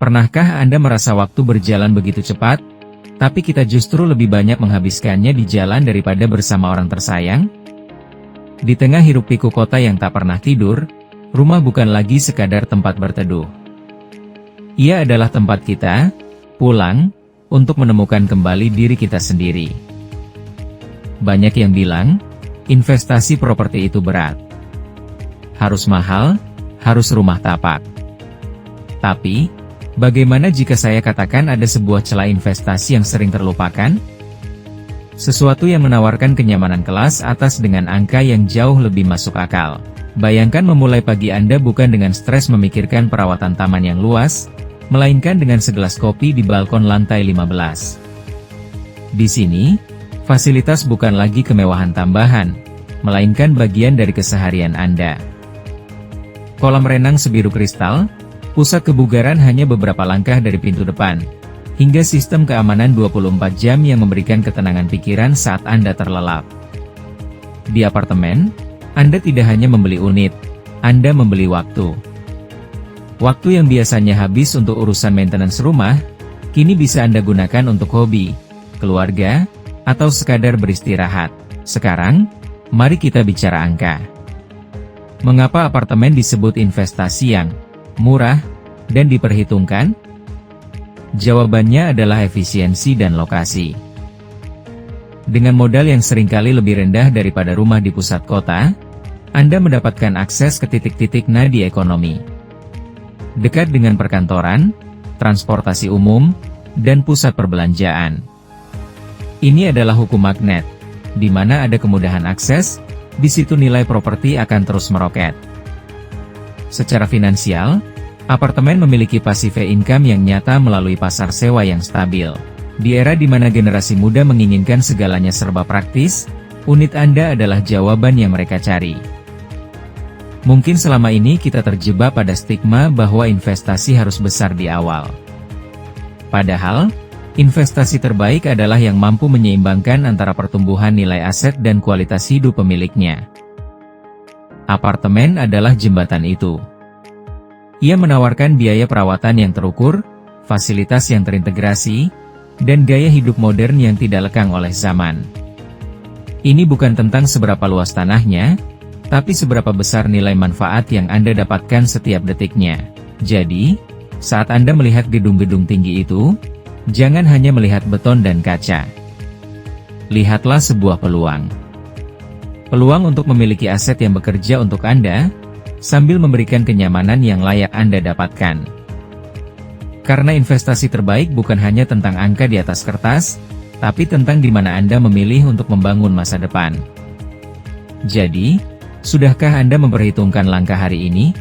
Pernahkah Anda merasa waktu berjalan begitu cepat, tapi kita justru lebih banyak menghabiskannya di jalan daripada bersama orang tersayang? Di tengah hiruk-pikuk kota yang tak pernah tidur, rumah bukan lagi sekadar tempat berteduh. Ia adalah tempat kita pulang untuk menemukan kembali diri kita sendiri. Banyak yang bilang, investasi properti itu berat. Harus mahal, harus rumah tapak. Tapi, bagaimana jika saya katakan ada sebuah celah investasi yang sering terlupakan? Sesuatu yang menawarkan kenyamanan kelas atas dengan angka yang jauh lebih masuk akal. Bayangkan memulai pagi Anda bukan dengan stres memikirkan perawatan taman yang luas, melainkan dengan segelas kopi di balkon lantai 15. Di sini, fasilitas bukan lagi kemewahan tambahan, melainkan bagian dari keseharian Anda. Kolam renang sebiru kristal, pusat kebugaran hanya beberapa langkah dari pintu depan, hingga sistem keamanan 24 jam yang memberikan ketenangan pikiran saat Anda terlelap. Di apartemen, Anda tidak hanya membeli unit, Anda membeli waktu. Waktu yang biasanya habis untuk urusan maintenance rumah, kini bisa Anda gunakan untuk hobi, keluarga, atau sekadar beristirahat. Sekarang, mari kita bicara angka. Mengapa apartemen disebut investasi yang murah dan diperhitungkan? Jawabannya adalah efisiensi dan lokasi. Dengan modal yang seringkali lebih rendah daripada rumah di pusat kota, Anda mendapatkan akses ke titik-titik nadi ekonomi. Dekat dengan perkantoran, transportasi umum, dan pusat perbelanjaan. Ini adalah hukum magnet, di mana ada kemudahan akses, di situ nilai properti akan terus meroket. Secara finansial, apartemen memiliki passive income yang nyata melalui pasar sewa yang stabil. Di era di mana generasi muda menginginkan segalanya serba praktis, unit Anda adalah jawaban yang mereka cari. Mungkin selama ini kita terjebak pada stigma bahwa investasi harus besar di awal. Padahal, investasi terbaik adalah yang mampu menyeimbangkan antara pertumbuhan nilai aset dan kualitas hidup pemiliknya. Apartemen adalah jembatan itu. Ia menawarkan biaya perawatan yang terukur, fasilitas yang terintegrasi, dan gaya hidup modern yang tidak lekang oleh zaman. Ini bukan tentang seberapa luas tanahnya, tapi seberapa besar nilai manfaat yang Anda dapatkan setiap detiknya. Jadi, saat Anda melihat gedung-gedung tinggi itu, jangan hanya melihat beton dan kaca. Lihatlah sebuah peluang. Peluang untuk memiliki aset yang bekerja untuk Anda, sambil memberikan kenyamanan yang layak Anda dapatkan. Karena investasi terbaik bukan hanya tentang angka di atas kertas, tapi tentang di mana Anda memilih untuk membangun masa depan. Jadi, sudahkah Anda memperhitungkan langkah hari ini?